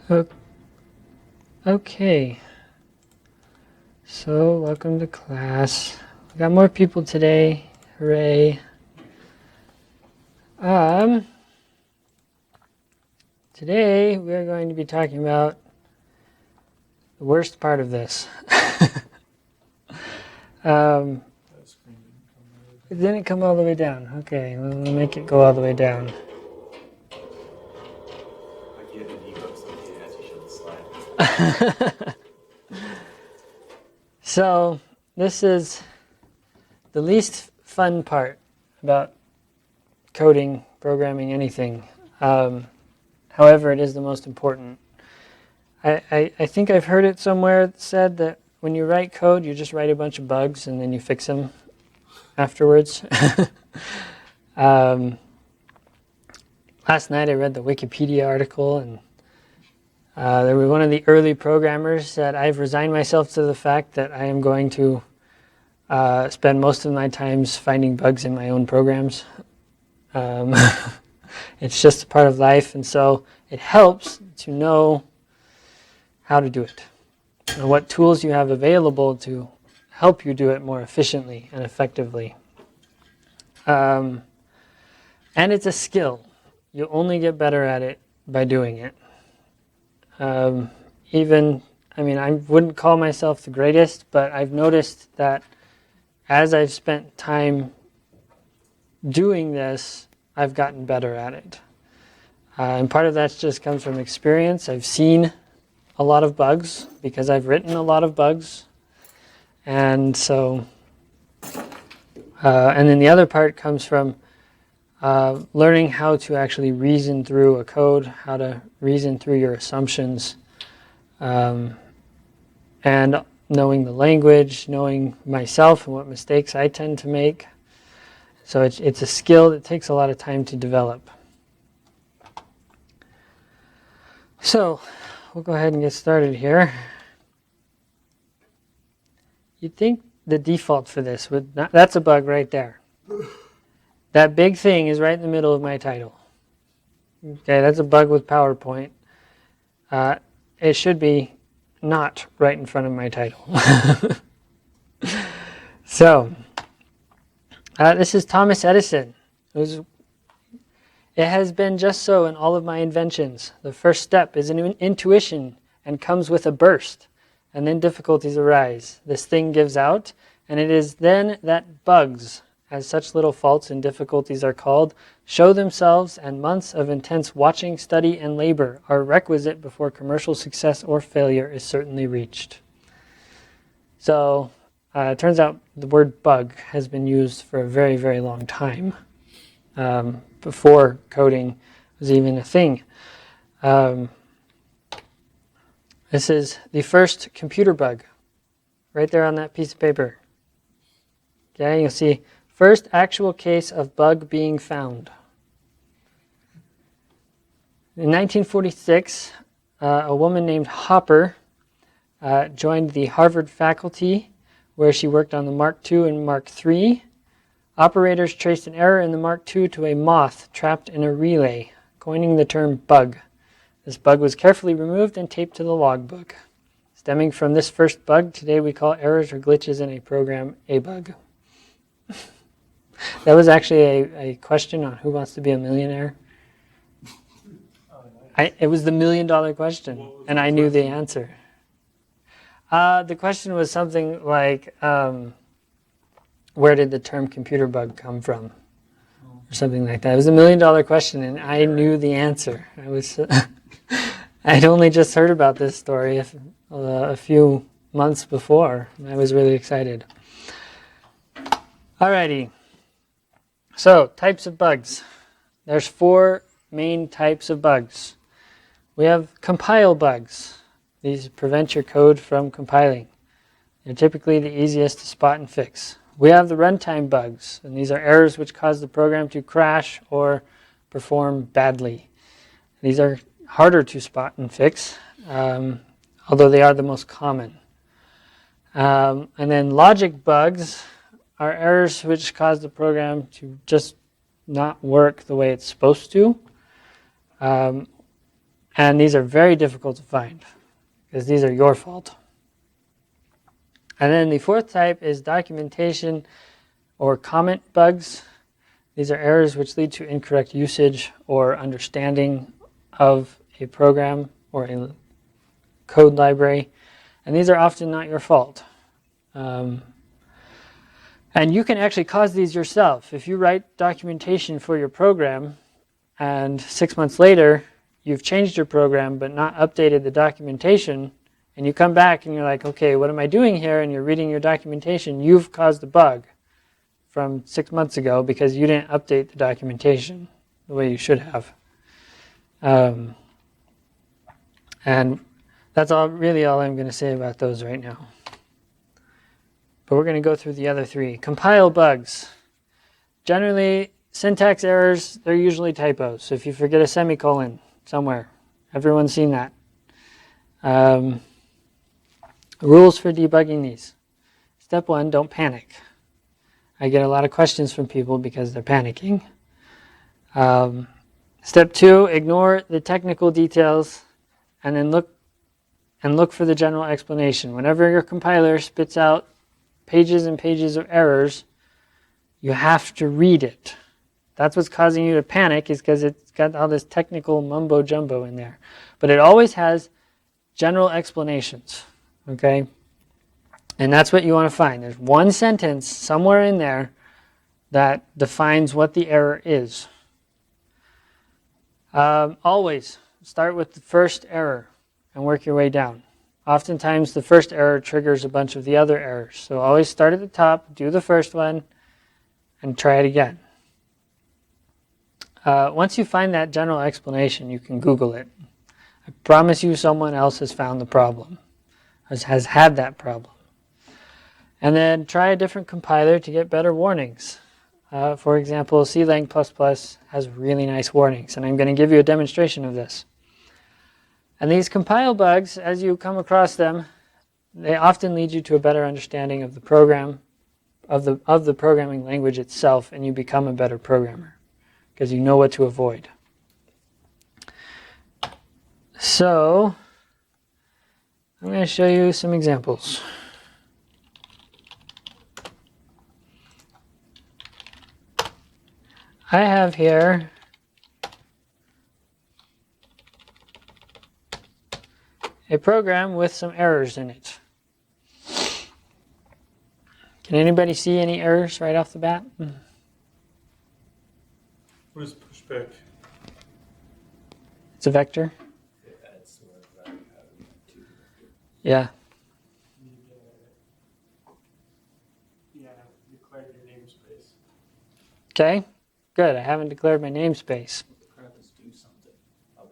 O- Okay, so welcome to class. We got more people today. Hooray. Um, Today we're going to be talking about the worst part of this. It didn't come all the way down. Okay, we'll make it go all the way down. So, this is the least fun part about coding, programming, anything. However, it is the most important. I think I've heard it somewhere said that when you write code, you just write a bunch of bugs and then you fix them afterwards. Last night I read the Wikipedia article, and there was one of the early programmers said, "I've resigned myself to the fact that I am going to spend most of my times finding bugs in my own programs. It's just a part of life, and so it helps to know how to do it and what tools you have available to help you do it more efficiently and effectively. And it's a skill. You only get better at it by doing it. I wouldn't call myself the greatest, but I've noticed that as I've spent time doing this, I've gotten better at it. And part of that just comes from experience. I've seen a lot of bugs because I've written a lot of bugs. And so, and then the other part comes from learning how to actually reason through a code, how to reason through your assumptions, and knowing the language, knowing myself and what mistakes I tend to make. So it's a skill that takes a lot of time to develop. So we'll go ahead and get started here. You'd think the default for this would not, that's a bug right there. That big thing is right in the middle of my title. Okay, that's a bug with PowerPoint. It should be not right in front of my title. So, this is Thomas Edison. It has been just so in all of my inventions. The first step is an intuition and comes with a burst, and then difficulties arise. This thing gives out, and it is then that bugs, as such little faults and difficulties are called, show themselves, and months of intense watching, study, and labor are requisite before commercial success or failure is certainly reached. So, it turns out the word bug has been used for a very, very long time, before coding was even a thing. This is the first computer bug, right there on that piece of paper. Okay, you'll see first actual case of bug being found. In 1946, a woman named Hopper joined the Harvard faculty, where she worked on the Mark II and Mark III. Operators traced an error in the Mark II to a moth trapped in a relay, coining the term bug. This bug was carefully removed and taped to the logbook. Stemming from this first bug, today we call errors or glitches in a program a bug. That was actually a question on Who Wants to Be a Millionaire. It was the $1 million question, and I knew the answer. The question was something like, where did the term computer bug come from? Or something like that. It was a $1 million question, and I knew the answer. I'd only just heard about this story a few months before, and I was really excited. Alrighty. So, types of bugs. There's 4 main types of bugs. We have compile bugs. These prevent your code from compiling. They're typically the easiest to spot and fix. We have the runtime bugs, and these are errors which cause the program to crash or perform badly. These are harder to spot and fix, although they are the most common. And then logic bugs are errors which cause the program to just not work the way it's supposed to. And these are very difficult to find because these are your fault. And then the fourth type is documentation or comment bugs. These are errors which lead to incorrect usage or understanding of a program or a code library. And these are often not your fault. And you can actually cause these yourself. If you write documentation for your program and 6 months later you've changed your program but not updated the documentation, and you come back and you're like, okay, what am I doing here? And you're reading your documentation, you've caused a bug from 6 months ago because you didn't update the documentation the way you should have. And that's really all I'm going to say about those right now. But we're going to go through the other three. Compile bugs. Generally, syntax errors, they're usually typos. So if you forget a semicolon somewhere, everyone's seen that. Rules for debugging these. Step 1, don't panic. I get a lot of questions from people because they're panicking. Step 2, ignore the technical details and then look for the general explanation. Whenever your compiler spits out pages and pages of errors, you have to read it. That's what's causing you to panic, is because it's got all this technical mumbo jumbo in there. But it always has general explanations, okay? And that's what you want to find. There's one sentence somewhere in there that defines what the error is. Always start with the first error and work your way down. Oftentimes the first error triggers a bunch of the other errors. So always start at the top, do the first one, and try it again. Once you find that general explanation, you can Google it. I promise you someone else has found the problem, has had that problem. And then try a different compiler to get better warnings. For example, CLang++ has really nice warnings, and I'm going to give you a demonstration of this. And these compile bugs, as you come across them, they often lead you to a better understanding of the program, of the programming language itself, and you become a better programmer because you know what to avoid. So I'm going to show you some examples. I have here a program with some errors in it. Can anybody see any errors right off the bat? What is pushback? It's a vector. Yeah. Yeah, declare your namespace. Okay. Good. I haven't declared my namespace. Do something. Oh,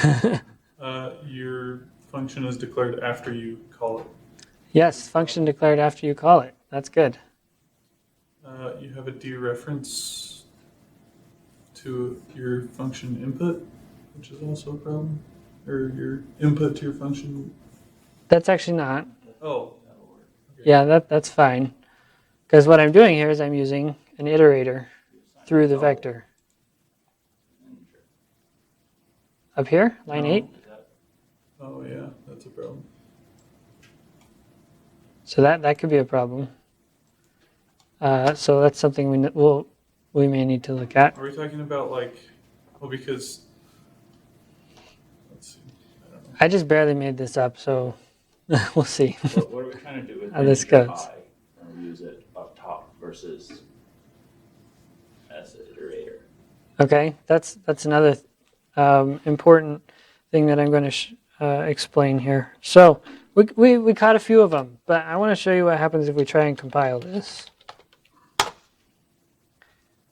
there it is. Your function is declared after you call it. Yes, function declared after you call it. That's good. You have a dereference to your function input, which is also a problem. Or your input to your function. That's actually not. Oh. Okay. Yeah, that's fine. Because what I'm doing here is I'm using an iterator through the vector. Up here, line 8. Oh yeah, that's a problem. So that could be a problem. So that's something we may need to look at. Are we talking about because, let's see, I don't know. I just barely made this up, so we'll see. What are we trying to do with How this integer goes. I when we use it up top versus as an iterator? Okay, that's another important thing that I'm going to explain here. So we caught a few of them, but I want to show you what happens if we try and compile this.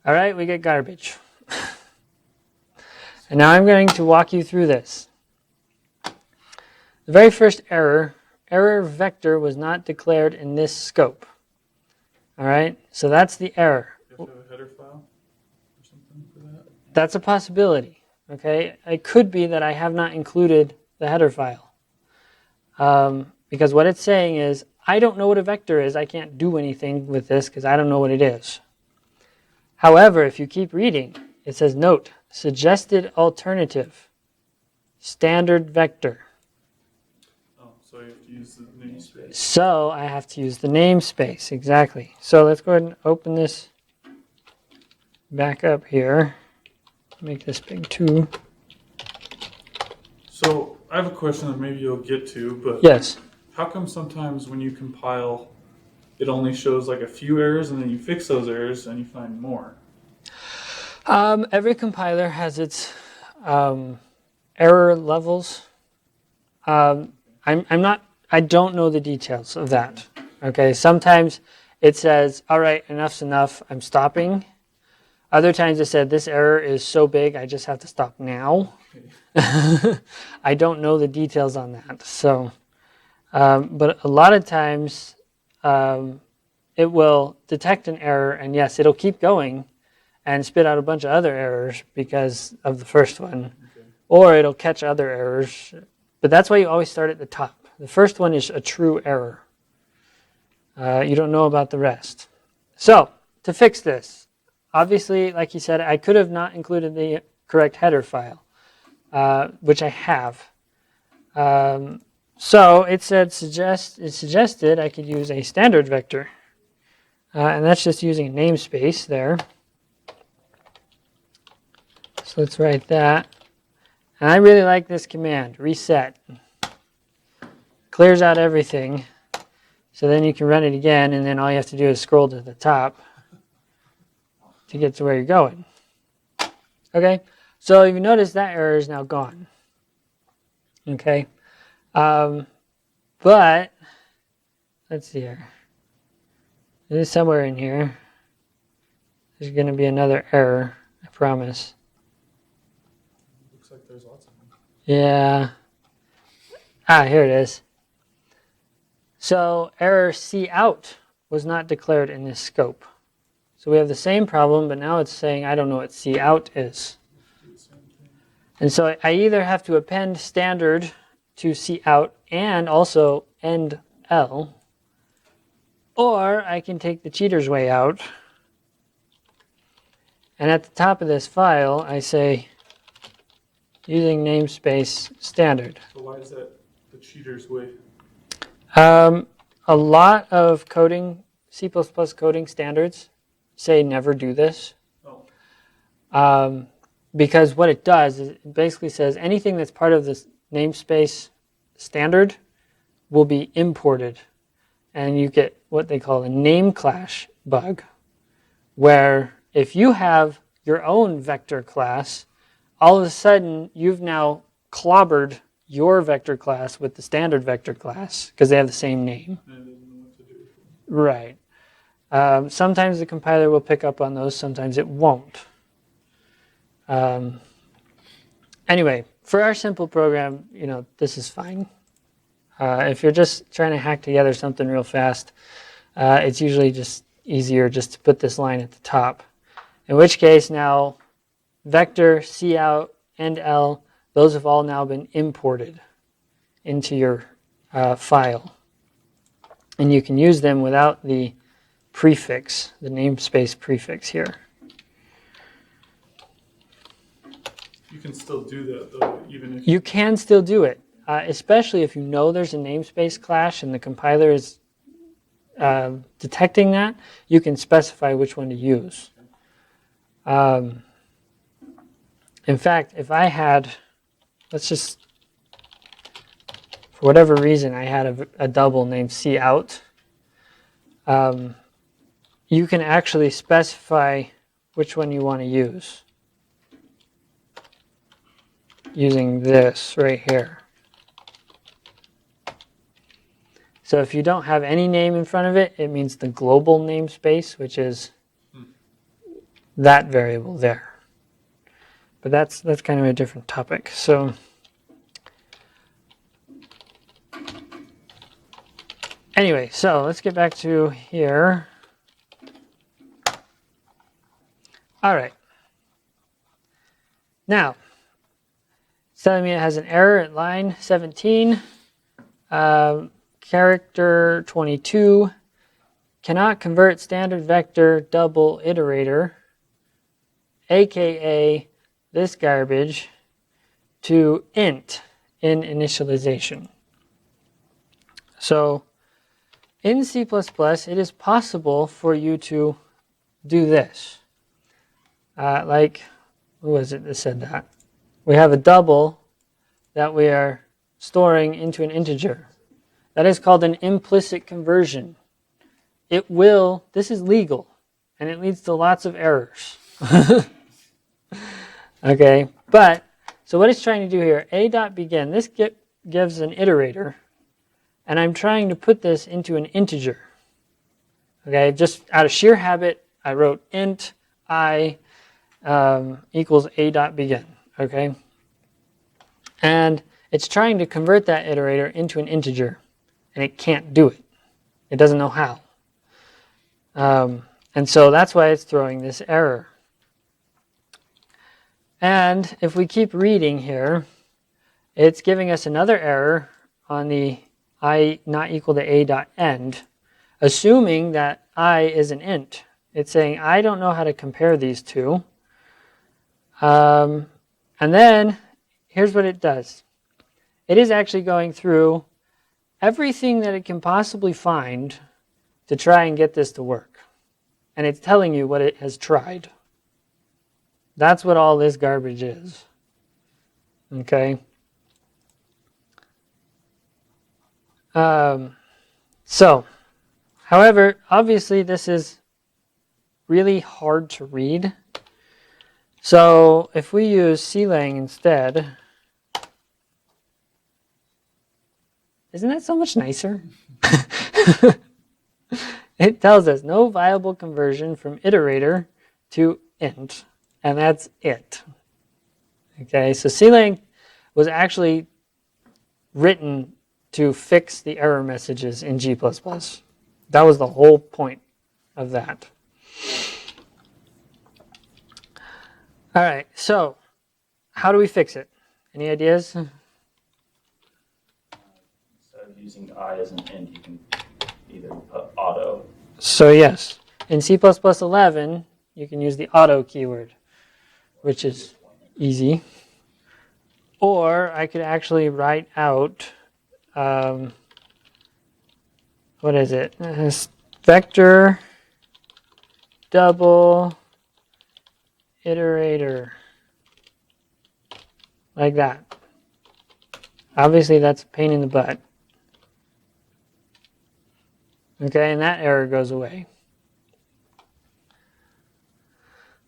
All right, we get garbage. And now I'm going to walk you through this. The very first error vector was not declared in this scope. All right, so that's the error. You have to have a header file or something for that? That's a possibility. Okay, it could be that I have not included the header file. Because what it's saying is, I don't know what a vector is. I can't do anything with this because I don't know what it is. However, if you keep reading, it says, note, suggested alternative. standard vector. Oh, so you have to use the namespace. So I have to use the namespace, exactly. So let's go ahead and open this back up here. Make this big too. So I have a question that maybe you'll get to, but Yes. how come sometimes when you compile, it only shows like a few errors, and then you fix those errors and you find more? Every compiler has its error levels. I don't know the details of that. Okay, sometimes it says, all right, enough's enough, I'm stopping. Other times it said, this error is so big, I just have to stop now. I don't know the details on that. So, but a lot of times it will detect an error, and yes, it'll keep going and spit out a bunch of other errors because of the first one. Okay. Or it'll catch other errors. But that's why you always start at the top. The first one is a true error. You don't know about the rest. So, to fix this, obviously, like you said, I could have not included the correct header file, which I have. So it suggested I could use a standard vector. And that's just using a namespace there. So let's write that. And I really like this command, reset. Clears out everything. So then you can run it again, and then all you have to do is scroll to the top to get to where you're going. Okay, so if you notice that error is now gone. Okay, but let's see here. There's somewhere in here. There's going to be another error, I promise. Looks like there's lots of them. Yeah. Here it is. So error cout was not declared in this scope. So we have the same problem, but now it's saying I don't know what cout is. And so I either have to append standard to cout and also end L, or I can take the cheater's way out. And at the top of this file, I say using namespace standard. So why is that the cheater's way? A lot of coding, C++ coding standards say never do this. Oh. Because what it does is it basically says anything that's part of this namespace standard will be imported. And you get what they call a name clash bug, where if you have your own vector class, all of a sudden you've now clobbered your vector class with the standard vector class because they have the same name. And I didn't know what to do. Right. Sometimes the compiler will pick up on those, sometimes it won't. Anyway, for our simple program, this is fine. If you're just trying to hack together something real fast, it's usually just easier just to put this line at the top. In which case now, vector, cout, and L, those have all now been imported into your file. And you can use them without the prefix, the namespace prefix here. You can still do that though, even if You can still do it, especially if you know there's a namespace clash and the compiler is detecting that. You can specify which one to use. In fact, if I had, let's just, for whatever reason, I had a double named cout, you can actually specify which one you want to use using this right here. So if you don't have any name in front of it, it means the global namespace, which is that variable there. But that's kind of a different topic. So anyway, so let's get back to here. All right. Now, it's telling me it has an error at line 17. Character 22 cannot convert standard vector double iterator, aka this garbage, to int in initialization. So in C++, it is possible for you to do this. Like, who was it that said that? We have a double that we are storing into an integer. That is called an implicit conversion. This is legal, and it leads to lots of errors. Okay, but, so what it's trying to do here, a.begin, this gives an iterator, and I'm trying to put this into an integer. Okay, just out of sheer habit, I wrote int I equals a.begin. Okay, and it's trying to convert that iterator into an integer, and it can't do it. It doesn't know how. And so that's why it's throwing this error. And if we keep reading here, it's giving us another error on the I not equal to a dot end, assuming that I is an int. It's saying, I don't know how to compare these two. And then here's what it does. It is actually going through everything that it can possibly find to try and get this to work. And it's telling you what it has tried. That's what all this garbage is. Okay? So, however, obviously this is really hard to read. So if we use clang instead, isn't that so much nicer? It tells us no viable conversion from iterator to int, and that's it. Okay, so clang was actually written to fix the error messages in G++. That was the whole point of that. All right, so how do we fix it? Any ideas? Instead of using I as an int, you can either put auto. So yes, in C++ 11, you can use the auto keyword, which is easy. Or I could actually write out, what is it? Vector double iterator, like that. Obviously, that's a pain in the butt. Okay, and that error goes away.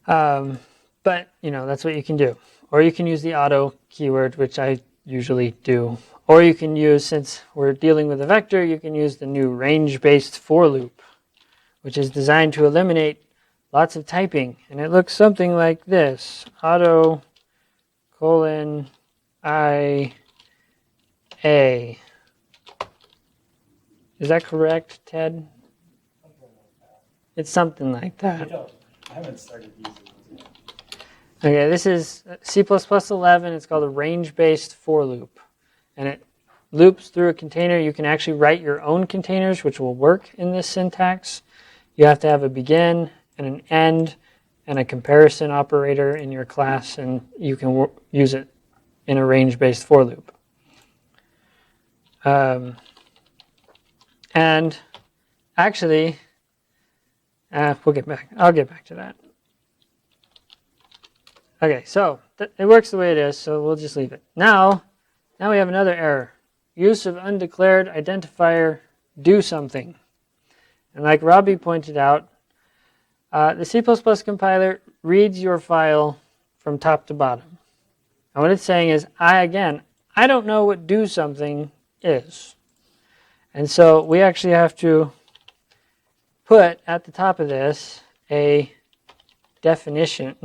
But, that's what you can do. Or you can use the auto keyword, which I usually do. Or you can use, since we're dealing with a vector, you can use the new range-based for loop, which is designed to eliminate lots of typing. And it looks something like this. Auto colon I A. Is that correct, Ted? It's something like that. I haven't started using it yet. Okay, this is C++ 11. It's called a range-based for loop. And it loops through a container. You can actually write your own containers, which will work in this syntax. You have to have a begin and an end and a comparison operator in your class, and you can use it in a range-based for loop. And actually, I'll get back to that. Okay, so it works the way it is, so we'll just leave it. Now we have another error. Use of undeclared identifier do something. And like Robbie pointed out, the C++ compiler reads your file from top to bottom. And what it's saying is, I don't know what do something is. And so we actually have to put at the top of this a declaration,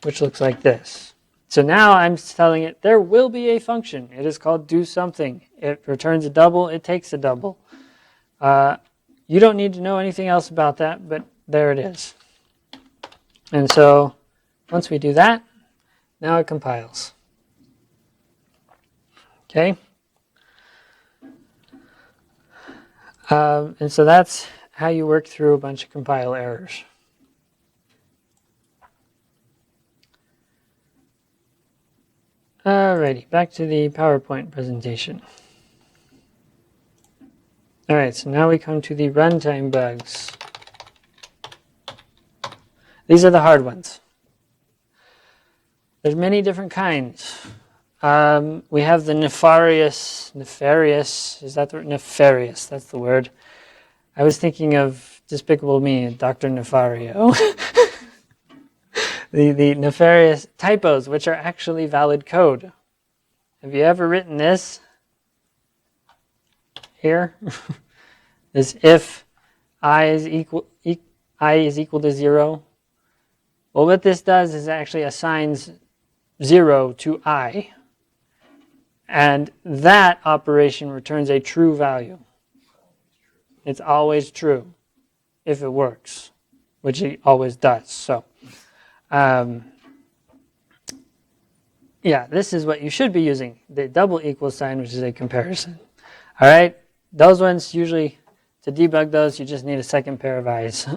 which looks like this. So now I'm telling it there will be a function. It is called do something. It returns a double. It takes a double. You don't need to know anything else about that, but there it is. And so once we do that, now it compiles. Okay. And so that's how you work through a bunch of compile errors. Alrighty, back to the PowerPoint presentation. Alright, so now we come to the runtime bugs. These are the hard ones. There's many different kinds. We have the nefarious, is that the nefarious, that's the word. I was thinking of Despicable Me, Dr. Nefario. the nefarious typos, which are actually valid code. Have you ever written this? Here? This if I is equal to 0. Well, what this does is it actually assigns 0 to I. And that operation returns a true value. It's always true if it works, which it always does. So, yeah, this is what you should be using, the double equal sign, which is a comparison. All right, those ones usually, to debug those, you just need a second pair of eyes.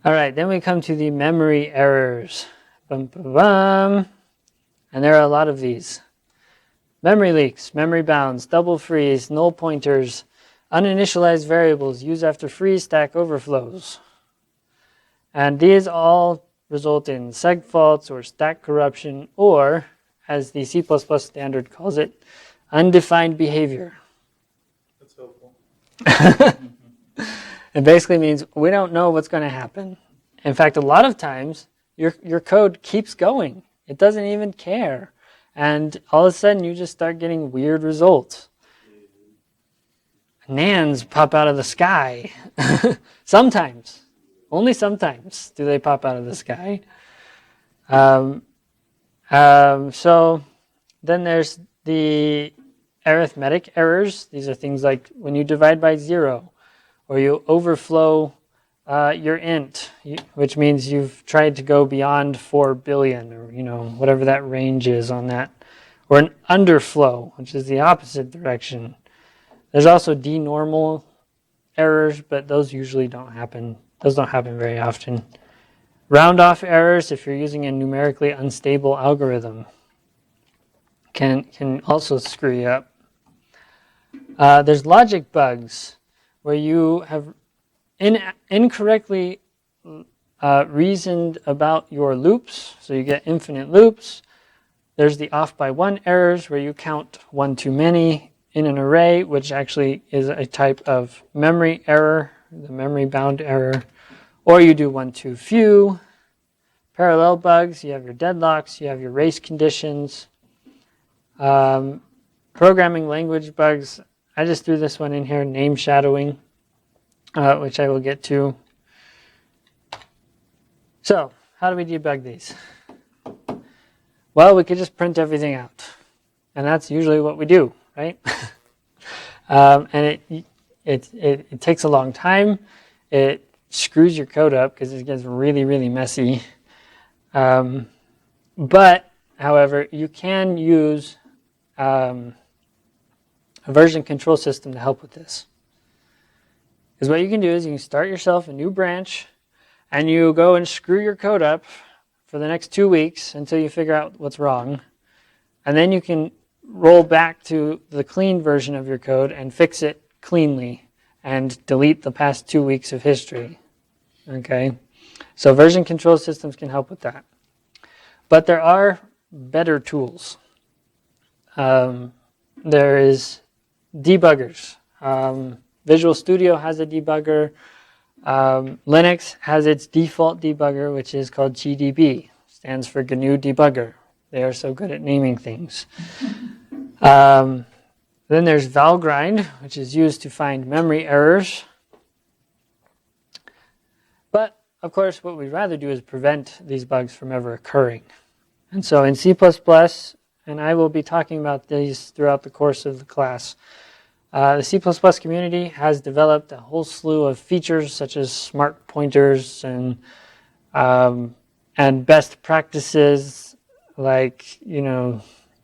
All right, then we come to the memory errors. Bum, bum, bum. And there are a lot of these. Memory leaks, memory bounds, double freeze, null pointers, uninitialized variables used after freeze stack overflows. And these all result in seg faults or stack corruption, or, as the C++ standard calls it, undefined behavior. That's helpful. It basically means we don't know what's going to happen. In fact, a lot of times, your code keeps going. It doesn't even care. And all of a sudden, you just start getting weird results. Nans pop out of the sky. Sometimes. Only sometimes do they pop out of the sky. So then there's the arithmetic errors. These are things like when you divide by 0, or you overflow your int, which means you've tried to go beyond 4 billion, or whatever that range is on that, or an underflow, which is the opposite direction. There's also denormal errors, but those usually don't happen. Those don't happen very often. Round off errors, if you're using a numerically unstable algorithm, can also screw you up. There's logic bugs where you have incorrectly reasoned about your loops, so you get infinite loops. There's the off by 1 errors where you count 1 too many in an array, which actually is a type of memory error, the memory bound error, or you do 1 too few. Parallel bugs, you have your deadlocks, you have your race conditions. Programming language bugs, I just threw this one in here, name shadowing, which I will get to. So, how do we debug these? Well, we could just print everything out. And that's usually what we do, right? And it takes a long time. It screws your code up because it gets really, really messy. But, however, you can use a version control system to help with this. Because what you can do is you can start yourself a new branch and you go and screw your code up for the next 2 weeks until you figure out what's wrong. And then you can roll back to the clean version of your code and fix it cleanly and delete the past 2 weeks of history. Okay? So version control systems can help with that. But there are better tools. There is debuggers. Visual Studio has a debugger. Linux has its default debugger, which is called GDB. Stands for GNU Debugger. They are so good at naming things. Then there's Valgrind, which is used to find memory errors. But, of course, what we'd rather do is prevent these bugs from ever occurring. And so in C++, and I will be talking about these throughout the course of the class, the C++ community has developed a whole slew of features such as smart pointers and best practices like,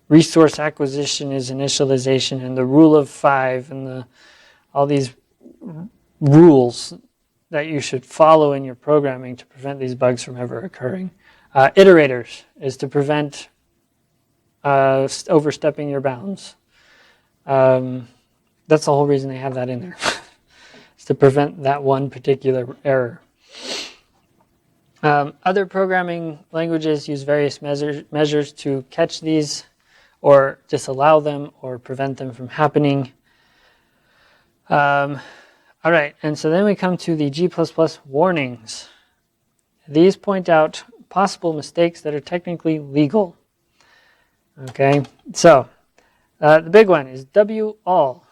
resource acquisition is initialization and the rule of 5 and all these rules that you should follow in your programming to prevent these bugs from ever occurring. Iterators is to prevent overstepping your bounds. That's the whole reason they have that in there, is to prevent that one particular error. Other programming languages use various measures to catch these, or disallow them, or prevent them from happening. All right, and so then we come to the G++ warnings. These point out possible mistakes that are technically legal. Okay, so the big one is W-all.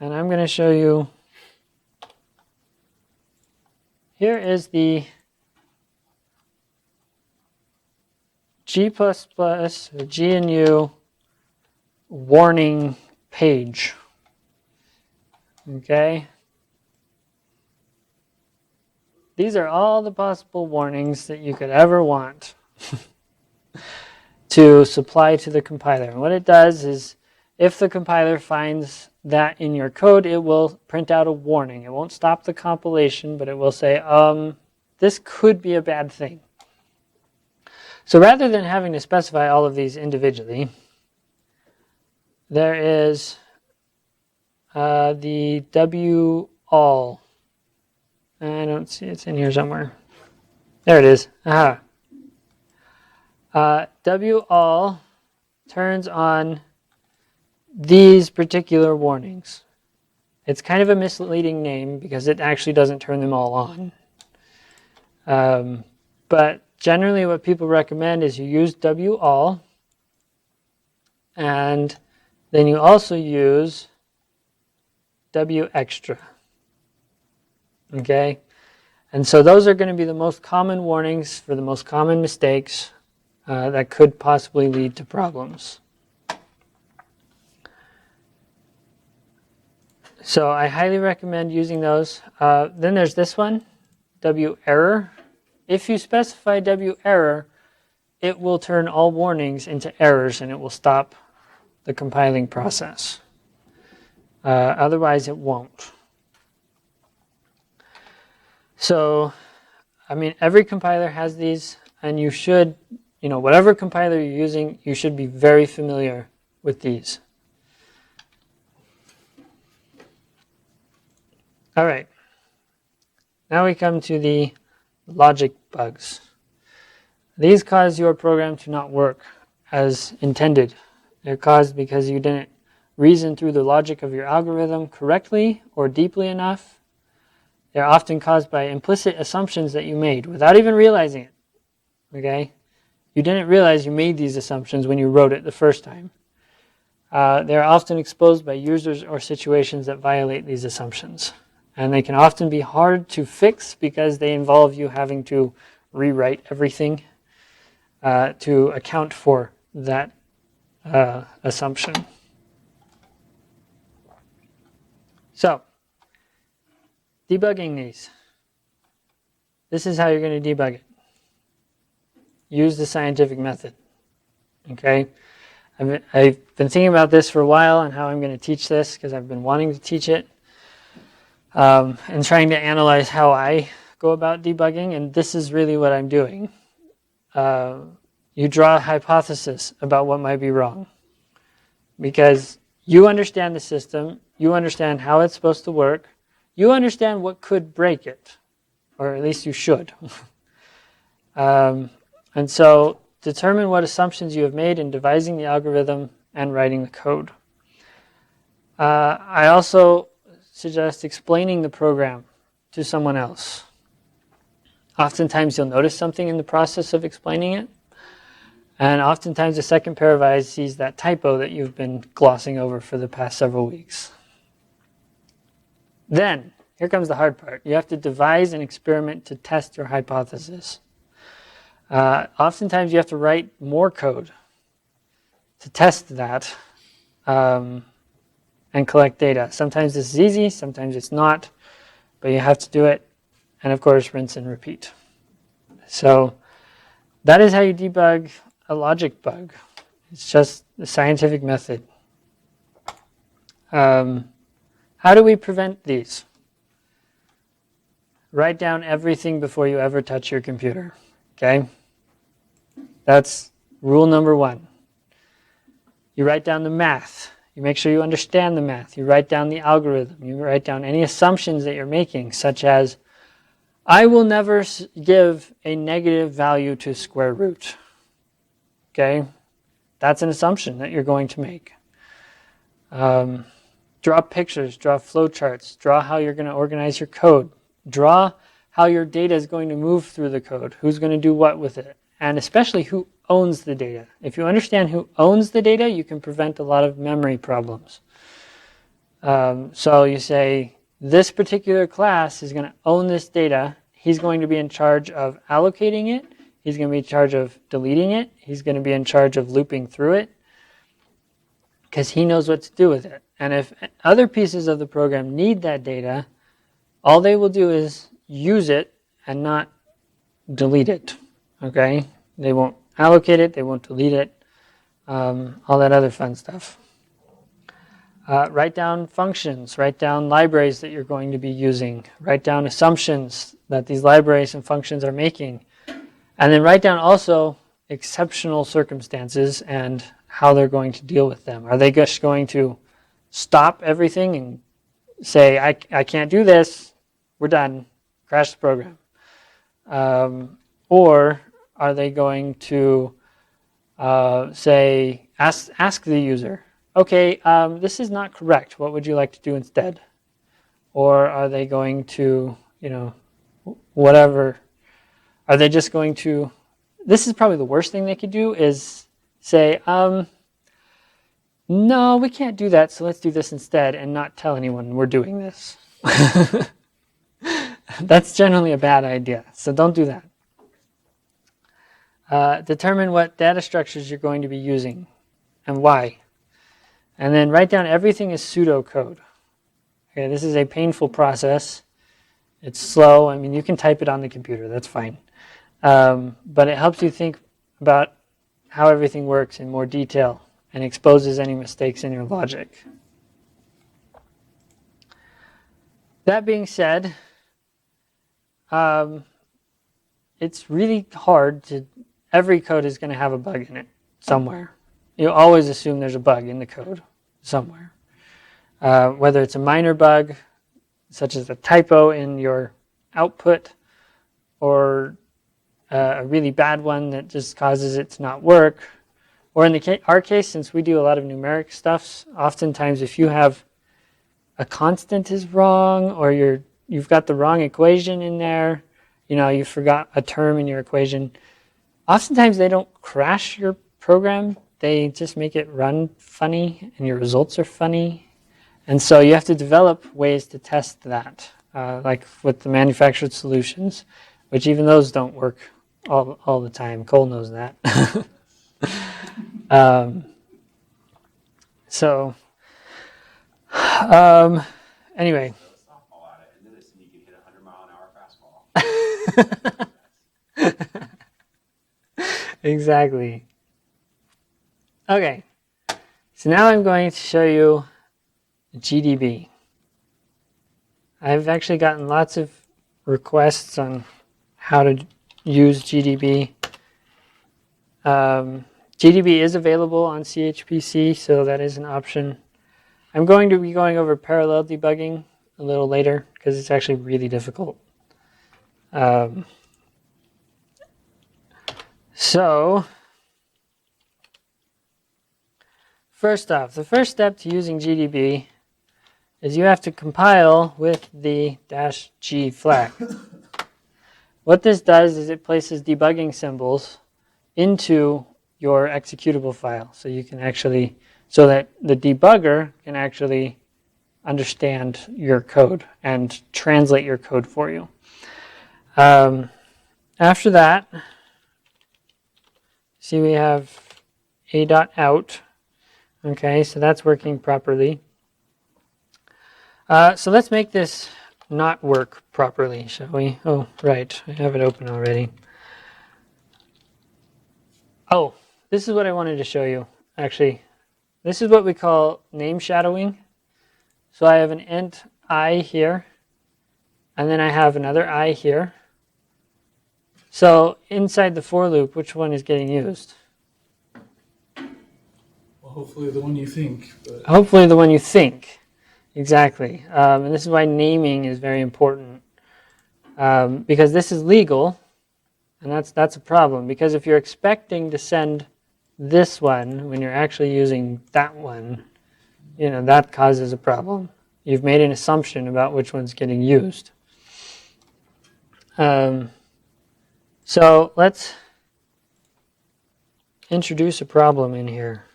And I'm going to show you, here is the G++ or GNU warning page. Okay. These are all the possible warnings that you could ever want to supply to the compiler. And what it does is, if the compiler finds that in your code, it will print out a warning. It won't stop the compilation, but it will say, this could be a bad thing. So rather than having to specify all of these individually, there is the W-all. I don't see it's in here somewhere. There it is. Aha. W-all turns on these particular warnings. It's kind of a misleading name because it actually doesn't turn them all on. But generally what people recommend is you use W-all, and then you also use W-extra. Okay? And so those are going to be the most common warnings for the most common mistakes that could possibly lead to problems. So I highly recommend using those. Then there's this one, W-error. If you specify W-error, it will turn all warnings into errors and it will stop the compiling process. Otherwise, it won't. So, I mean, every compiler has these, and you should, whatever compiler you're using, you should be very familiar with these. All right. Now we come to the logic bugs. These cause your program to not work as intended. They're caused because you didn't reason through the logic of your algorithm correctly or deeply enough. They're often caused by implicit assumptions that you made without even realizing it. Okay? You didn't realize you made these assumptions when you wrote it the first time. They're often exposed by users or situations that violate these assumptions. And they can often be hard to fix because they involve you having to rewrite everything to account for that assumption. So, debugging these. This is how you're going to debug it. Use the scientific method. Okay? I've been thinking about this for a while and how I'm going to teach this because I've been wanting to teach it. And trying to analyze how I go about debugging, and this is really what I'm doing. You draw a hypothesis about what might be wrong. Because you understand the system, you understand how it's supposed to work, you understand what could break it, or at least you should. And so determine what assumptions you have made in devising the algorithm and writing the code. I also suggest explaining the program to someone else. Oftentimes you'll notice something in the process of explaining it, and oftentimes a second pair of eyes sees that typo that you've been glossing over for the past several weeks. Then, here comes the hard part. You have to devise an experiment to test your hypothesis. Oftentimes you have to write more code to test that and collect data. Sometimes this is easy, sometimes it's not, but you have to do it, and of course rinse and repeat. So that is how you debug a logic bug. It's just the scientific method. How do we prevent these? Write down everything before you ever touch your computer. Okay? That's rule number one. You write down the math. You make sure you understand the math. You write down the algorithm. You write down any assumptions that you're making, such as, I will never give a negative value to square root. Okay? That's an assumption that you're going to make. Draw pictures, draw flowcharts, draw how you're going to organize your code. Draw how your data is going to move through the code, who's going to do what with it, and especially who owns the data. If you understand who owns the data, you can prevent a lot of memory problems. So you say, this particular class is going to own this data. He's going to be in charge of allocating it. He's going to be in charge of deleting it. He's going to be in charge of looping through it because he knows what to do with it. And if other pieces of the program need that data, all they will do is use it and not delete it. Okay? They won't allocate it. They won't delete it. All that other fun stuff. Write down functions. Write down libraries that you're going to be using. Write down assumptions that these libraries and functions are making. And then write down also exceptional circumstances and how they're going to deal with them. Are they just going to stop everything and say, I can't do this, we're done, crash the program? Or are they going to say, ask the user, okay, this is not correct, what would you like to do instead? Or are they going to, whatever, are they just going to, this is probably the worst thing they could do is say, no, we can't do that, so let's do this instead, and not tell anyone we're doing this. That's generally a bad idea, so don't do that. Determine what data structures you're going to be using and why. And then write down everything as pseudocode. Okay, this is a painful process. It's slow. I mean, you can type it on the computer, that's fine. But it helps you think about how everything works in more detail and exposes any mistakes in your logic. That being said, it's really hard to, every code is going to have a bug in it somewhere. You always assume there's a bug in the code somewhere. Whether it's a minor bug, such as a typo in your output, or a really bad one that just causes it to not work. Or in our case, since we do a lot of numeric stuff, oftentimes if you have a constant is wrong, or you've got the wrong equation in there, you forgot a term in your equation, oftentimes they don't crash your program. They just make it run funny, and your results are funny. And so you have to develop ways to test that, like with the manufactured solutions, which even those don't work all the time. Cole knows that. Anyway. Softball at it, and then it's, you can hit 100-mile-an-hour fastball. Exactly. Okay. So now I'm going to show you GDB. I've actually gotten lots of requests on how to use GDB. GDB is available on CHPC, so that is an option. I'm going to be going over parallel debugging a little later because it's actually really difficult. So, first off, the first step to using GDB is you have to compile with the -G flag. What this does is it places debugging symbols into your executable file, so you can actually, so that the debugger can actually understand your code and translate your code for you. After that, see we have a.out. Okay, so that's working properly. So let's make this not work properly, shall we? Oh, right, I have it open already. Oh, this is what I wanted to show you, actually. This is what we call name shadowing. So I have an int I here, and then I have another I here. So inside the for loop, which one is getting used? Hopefully the one you think. But Hopefully the one you think. Exactly. And this is why naming is very important. Because this is legal, and that's a problem. Because if you're expecting to send this one when you're actually using that one, that causes a problem. You've made an assumption about which one's getting used. So let's introduce a problem in here.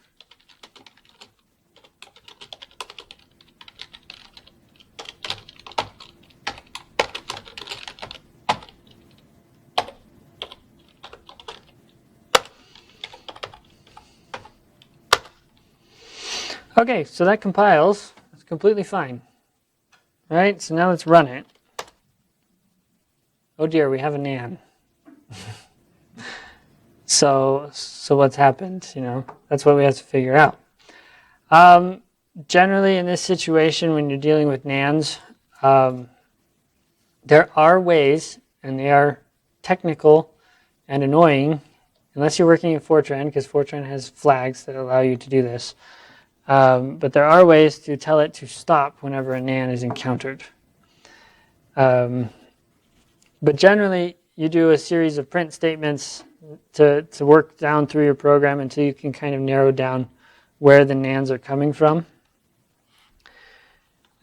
Okay, so that compiles. It's completely fine. Right, so now let's run it. Oh dear, we have a nan. So what's happened? That's what we have to figure out. Generally, in this situation, when you're dealing with nans, there are ways, and they are technical and annoying, unless you're working in Fortran, because Fortran has flags that allow you to do this. But there are ways to tell it to stop whenever a nan is encountered. But generally, you do a series of print statements to work down through your program until you can kind of narrow down where the nans are coming from.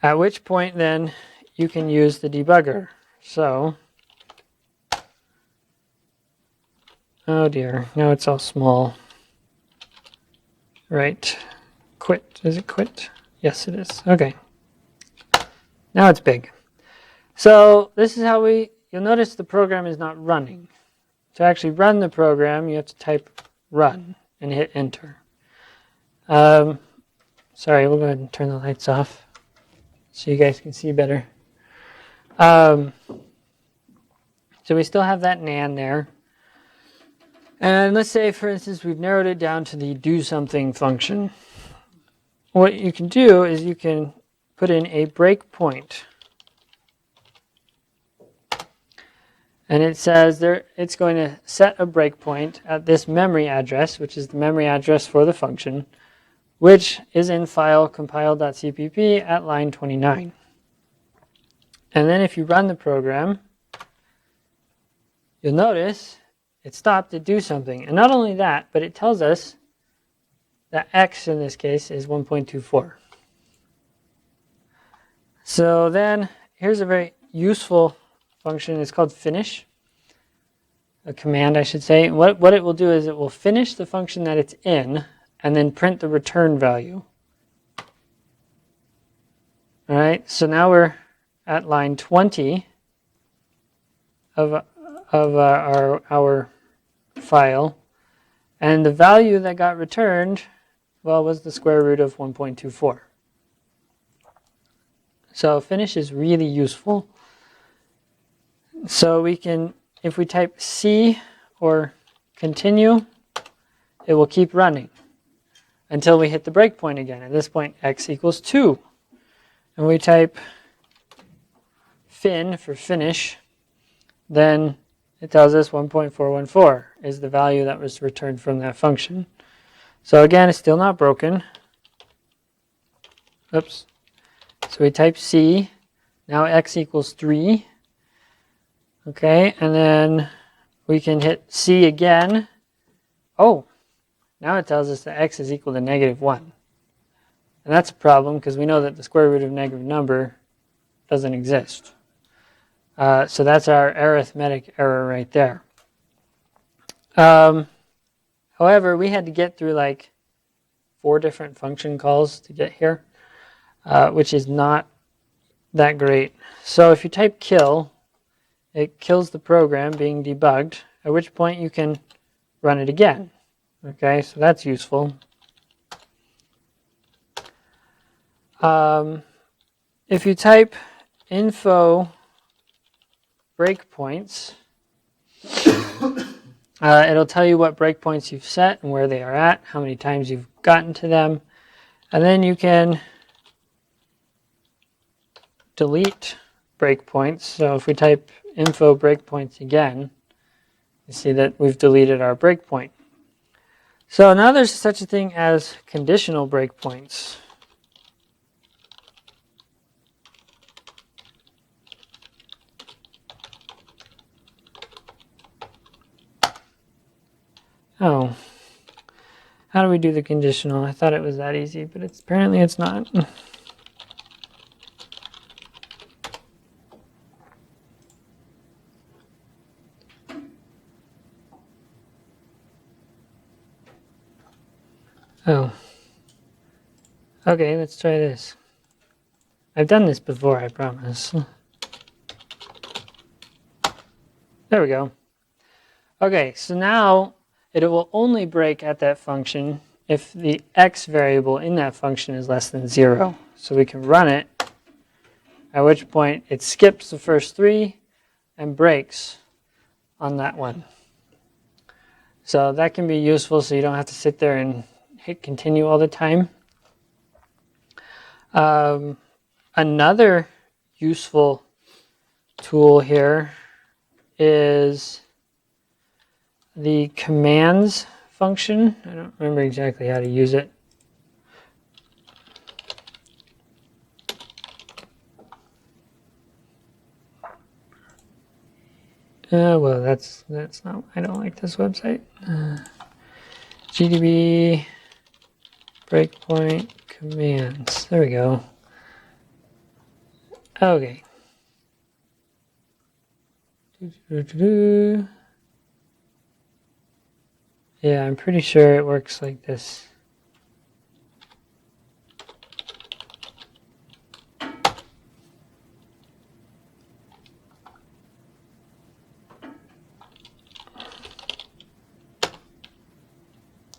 At which point, then, you can use the debugger. So, oh dear, now it's all small. Right. Quit. Is it quit? Yes, it is. Okay. Now it's big. So this is how you'll notice the program is not running. To actually run the program, you have to type run and hit enter. Sorry, we'll go ahead and turn the lights off so you guys can see better. So we still have that nan there. And let's say, for instance, we've narrowed it down to the do something function. What you can do is you can put in a breakpoint. And it says it's going to set a breakpoint at this memory address, which is the memory address for the function, which is in file compile.cpp at line 29. And then if you run the program, you'll notice it stopped to do something. And not only that, but it tells us that x in this case is 1.24. So then here's a very useful function. It's called finish, a command I should say. What it will do is it will finish the function that it's in and then print the return value. All right, so now we're at line 20 of our file, and the value that got returned, well, was the square root of 1.24. So finish is really useful. So we can, if we type C or continue, it will keep running until we hit the breakpoint again. At this point, x equals 2. And we type fin for finish, then it tells us 1.414 is the value that was returned from that function. So again, it's still not broken. Oops. So we type C. Now x equals 3. Okay, and then we can hit C again. Oh, now it tells us that x is equal to -1. And that's a problem because we know that the square root of a negative number doesn't exist. So that's our arithmetic error right there. However, we had to get through like 4 different function calls to get here, which is not that great. So if you type kill, it kills the program being debugged, at which point you can run it again. Okay, so that's useful. If you type info breakpoints, it'll tell you what breakpoints you've set and where they are at, how many times you've gotten to them, and then you can delete breakpoints. So if we type info breakpoints again, you see that we've deleted our breakpoint. So now there's such a thing as conditional breakpoints. Oh, how do we do the conditional? I thought it was that easy, but apparently it's not. Oh. Okay, let's try this. I've done this before, I promise. There we go. Okay, so now it will only break at that function if the x variable in that function is less than 0. So we can run it, at which point it skips the first 3 and breaks on that one. So that can be useful so you don't have to sit there and hit continue all the time. Another useful tool here is the commands function. I don't remember exactly how to use it. Well, that's not. I don't like this website. GDB breakpoint commands. There we go. Okay. Yeah, I'm pretty sure it works like this.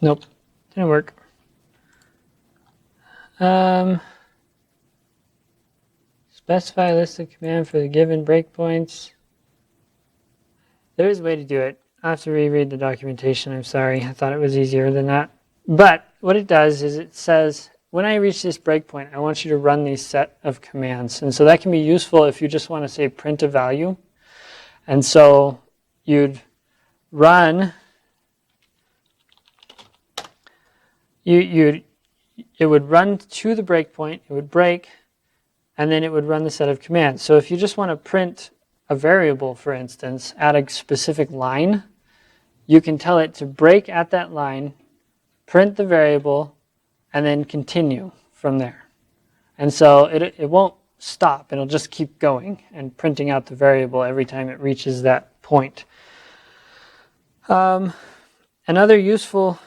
Nope, didn't work. Specify a list of commands for the given breakpoints. There is a way to do it. I have to reread the documentation. I'm sorry. I thought it was easier than that. But what it does is it says, when I reach this breakpoint, I want you to run these set of commands. And so that can be useful if you just want to say print a value. And so you'd run, it would run to the breakpoint, it would break, and then it would run the set of commands. So if you just want to print a variable, for instance, at a specific line, you can tell it to break at that line, print the variable, and then continue from there. And so it won't stop. It'll just keep going and printing out the variable every time it reaches that point. Another useful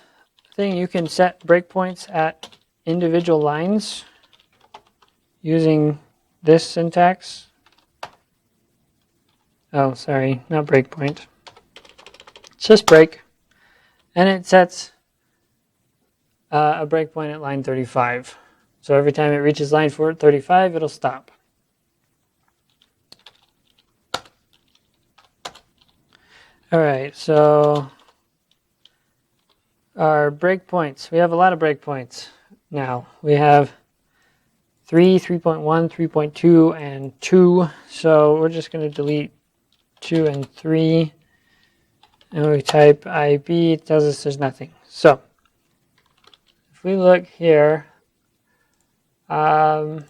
thing, you can set breakpoints at individual lines using this syntax. Oh, sorry, not breakpoint. It's just break. And it sets a breakpoint at line 35. So every time it reaches line 35, it'll stop. All right, so our breakpoints. We have a lot of breakpoints now. We have 3, 3.1, 3.2, and 2. So we're just going to delete 2 and 3. And we type IB, it tells us there's nothing. So if we look here, so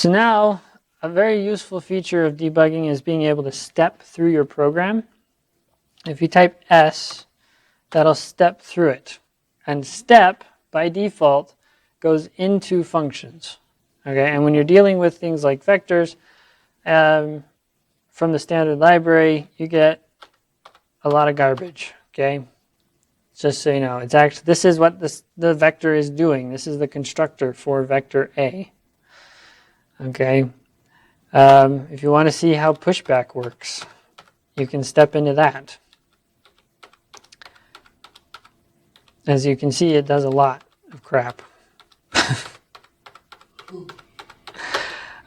now a very useful feature of debugging is being able to step through your program. If you type S, that'll step through it. And step, by default, goes into functions. Okay, and when you're dealing with things like vectors, from the standard library, you get a lot of garbage. Okay, just so you know, it's actually, this is what the vector is doing. This is the constructor for vector A. Okay, if you want to see how pushback works, you can step into that. As you can see, it does a lot of crap.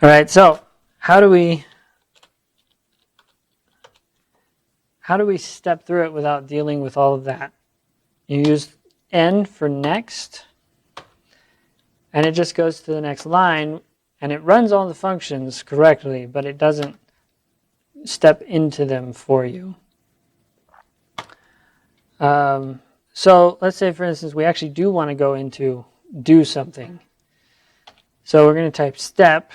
All right, so how do we step through it without dealing with all of that? You use N for next, and it just goes to the next line, and it runs all the functions correctly, but it doesn't step into them for you. So let's say, for instance, we actually do want to go into do something. So we're going to type step.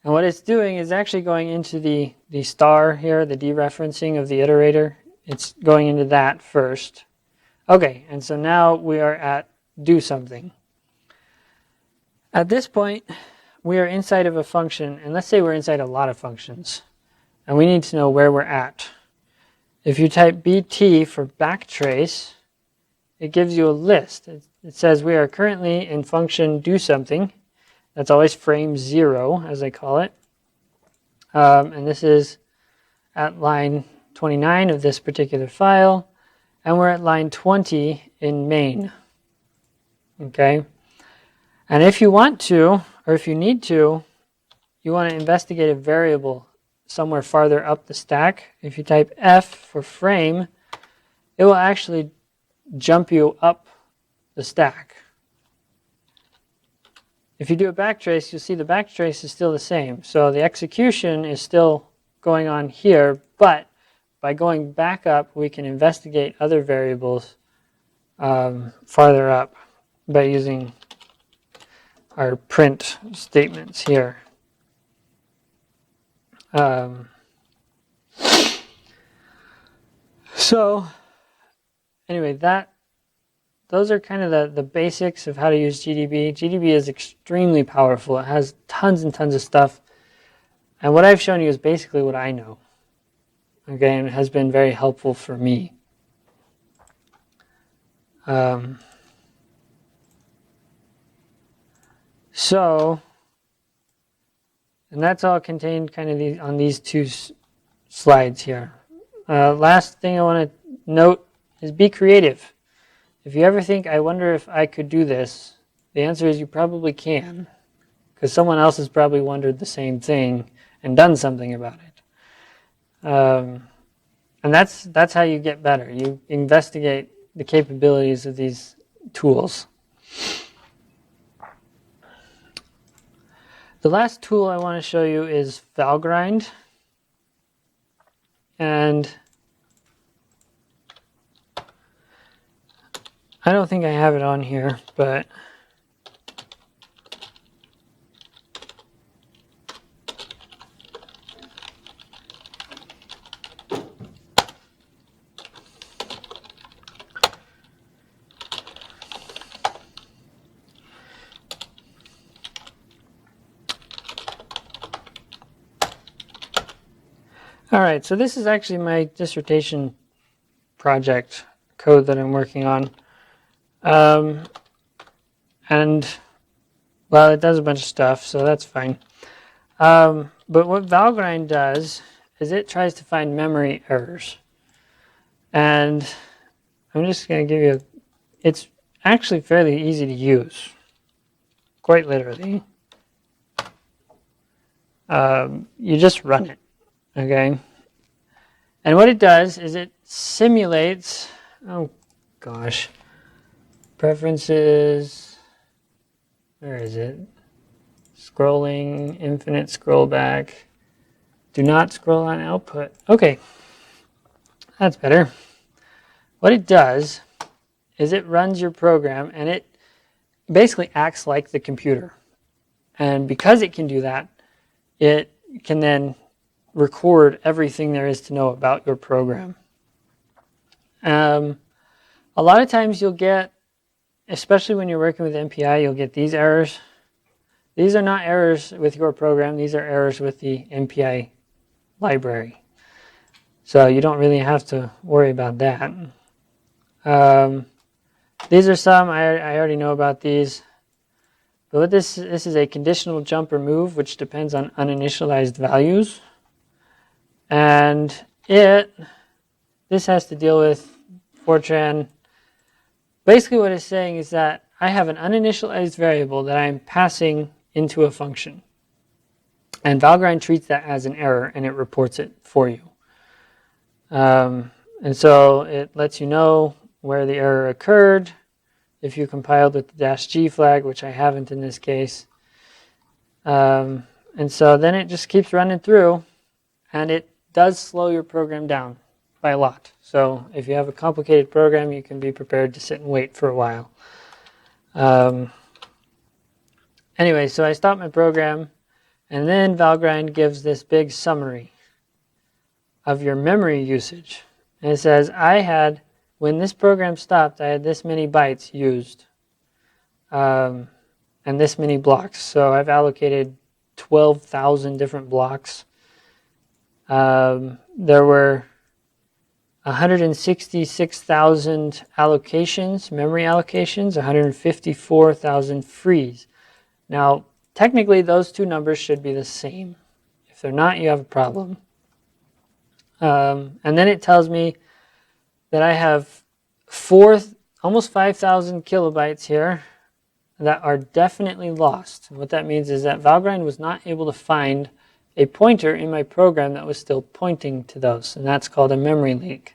And what it's doing is actually going into the star here, the dereferencing of the iterator. It's going into that first. Okay, and so now we are at do something. At this point, we are inside of a function, and let's say we're inside a lot of functions, and we need to know where we're at. If you type BT for backtrace, it gives you a list. It says we are currently in function do something. That's always frame 0, as I call it. And this is at line 29 of this particular file. And we're at line 20 in main. Okay? And if you want to, or if you need to, you want to investigate a variable somewhere farther up the stack. If you type F for frame, it will actually jump you up the stack. If you do a backtrace, you'll see the backtrace is still the same. So the execution is still going on here, but by going back up, we can investigate other variables farther up by using our print statements here. So anyway, those are kind of the basics of how to use GDB. GDB is extremely powerful. It has tons and tons of stuff. And what I've shown you is basically what I know. Okay, and it has been very helpful for me. And that's all contained kind of on these two slides here. Last thing I want to note is be creative. If you ever think, I wonder if I could do this, the answer is you probably can, because someone else has probably wondered the same thing and done something about it. And that's how you get better. You investigate the capabilities of these tools. The last tool I want to show you is Valgrind. And I don't think I have it on here, but all right, so this is actually my dissertation project code that I'm working on. And, well, it does a bunch of stuff, so that's fine. But what Valgrind does is it tries to find memory errors. And I'm just going to give you, it's actually fairly easy to use, quite literally. You just run it, okay? And what it does is it simulates, oh gosh, preferences, where is it? Scrolling, infinite scroll back. Do not scroll on output. Okay, that's better. What it does is it runs your program and it basically acts like the computer. And because it can do that, it can then record everything there is to know about your program. A lot of times you'll get, especially when you're working with MPI, you'll get these errors. These are not errors with your program. These are errors with the MPI library. So you don't really have to worry about that. These are some, I already know about these. But what this is a conditional jump or move, which depends on uninitialized values. And this has to deal with Fortran. Basically what it's saying is that I have an uninitialized variable that I'm passing into a function. And Valgrind treats that as an error and it reports it for you. And so it lets you know where the error occurred if you compiled with the -G flag, which I haven't in this case. And so then it just keeps running through and it does slow your program down by a lot. So if you have a complicated program, you can be prepared to sit and wait for a while. Anyway, so I stopped my program, and then Valgrind gives this big summary of your memory usage. And it says, when this program stopped, I had this many bytes used, and this many blocks. So I've allocated 12,000 different blocks. There were 166,000 allocations, memory allocations, 154,000 frees. Now, technically, those two numbers should be the same. If they're not, you have a problem. And then it tells me that I have almost 5,000 kilobytes here that are definitely lost. What that means is that Valgrind was not able to find a pointer in my program that was still pointing to those, and that's called a memory leak.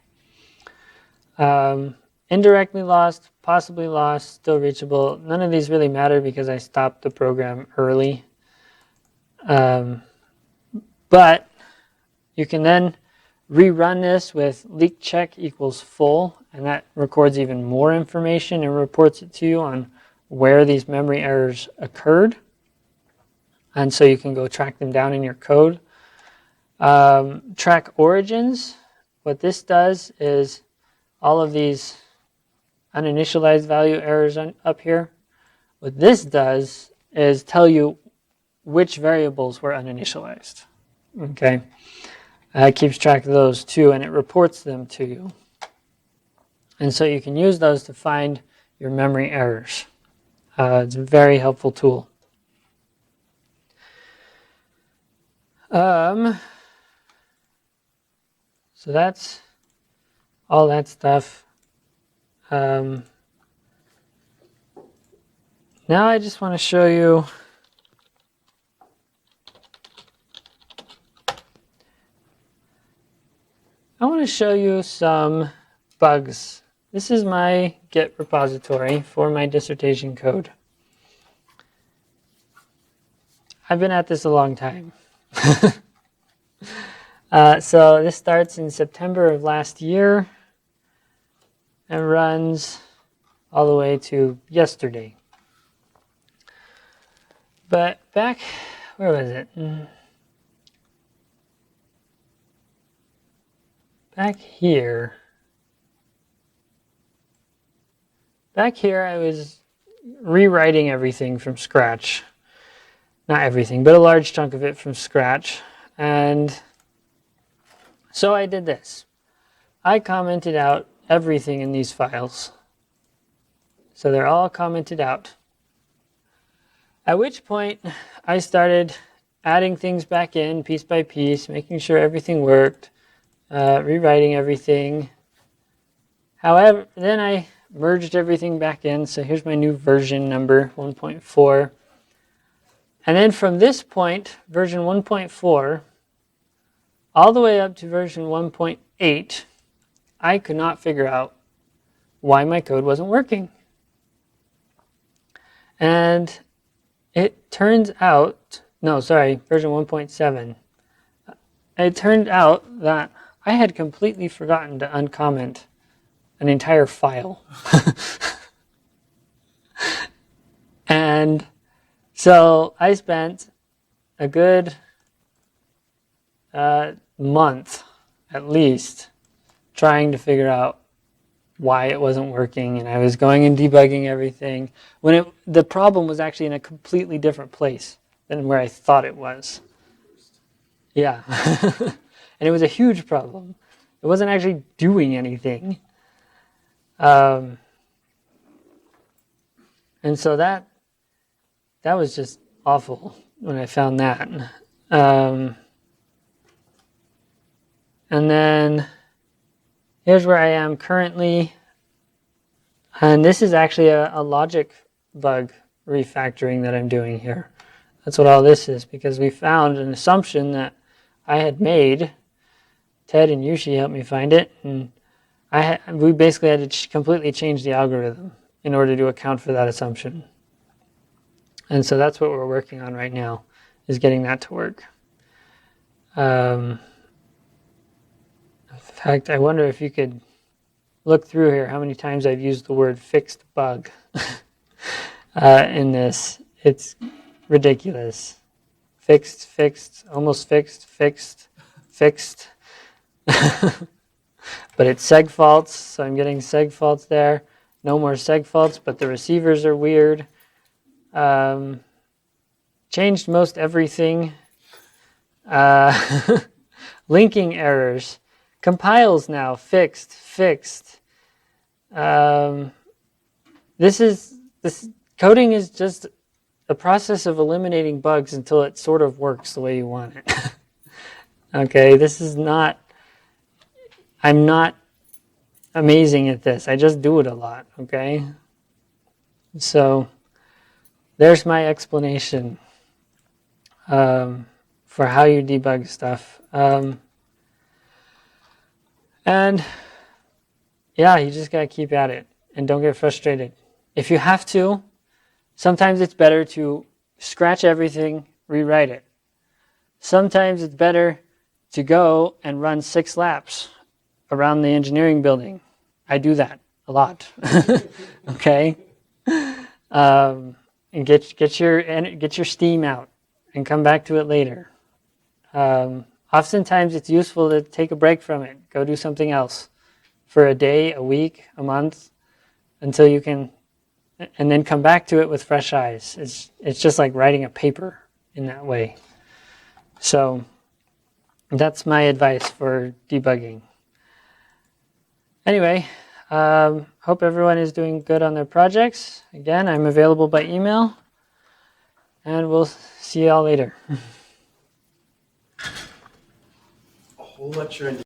Indirectly lost, possibly lost, still reachable. None of these really matter because I stopped the program early. But you can then rerun this with leak check equals full, and that records even more information and reports it to you on where these memory errors occurred. And so you can go track them down in your code. Track origins. What this does is all of these uninitialized value errors up here. What this does is tell you which variables were uninitialized. Okay. It keeps track of those too, and it reports them to you. And so you can use those to find your memory errors. It's a very helpful tool. So that's all that stuff. Now I just want to show you some bugs. This is my Git repository for my dissertation code. I've been at this a long time. So this starts in September of last year and runs all the way to yesterday. But where was it? Back here I was rewriting everything from scratch. Not everything, but a large chunk of it from scratch. And so I did this. I commented out everything in these files. So they're all commented out. At which point I started adding things back in piece by piece, making sure everything worked, rewriting everything. However, then I merged everything back in. So here's my new version number, 1.4. And then from this point, version 1.4, all the way up to version 1.8, I could not figure out why my code wasn't working. And it turns out, version 1.7. It turned out that I had completely forgotten to uncomment an entire file. And so I spent a good month, at least, trying to figure out why it wasn't working, and I was going and debugging everything when the problem was actually in a completely different place than where I thought it was. Yeah. And it was a huge problem. It wasn't actually doing anything. And so that was just awful when I found that. And then here's where I am currently. And this is actually a logic bug refactoring that I'm doing here. That's what all this is, because we found an assumption that I had made. Ted and Yushi helped me find it, and we basically had to completely change the algorithm in order to account for that assumption. And so that's what we're working on right now, is getting that to work. fact, I wonder if you could look through here how many times I've used the word fixed bug in this. It's ridiculous. Fixed, fixed, almost fixed, fixed, fixed. But it's seg faults, so I'm getting seg faults there. No more seg faults, but the receivers are weird. Changed most everything. Linking errors. Compiles now, fixed, fixed. This coding is just a process of eliminating bugs until it sort of works the way you want it. Okay, I'm not amazing at this. I just do it a lot, okay? So there's my explanation for how you debug stuff. And yeah, you just gotta keep at it and don't get frustrated. If you have to, sometimes it's better to scratch everything, rewrite it. Sometimes it's better to go and run 6 laps around the engineering building. I do that a lot. Okay? And get your steam out and come back to it later. Oftentimes it's useful to take a break from it, go do something else for a day, a week, a month, until you can, and then come back to it with fresh eyes. It's just like writing a paper in that way. So that's my advice for debugging. Anyway, hope everyone is doing good on their projects. Again, I'm available by email, and we'll see y'all later. A whole lecture on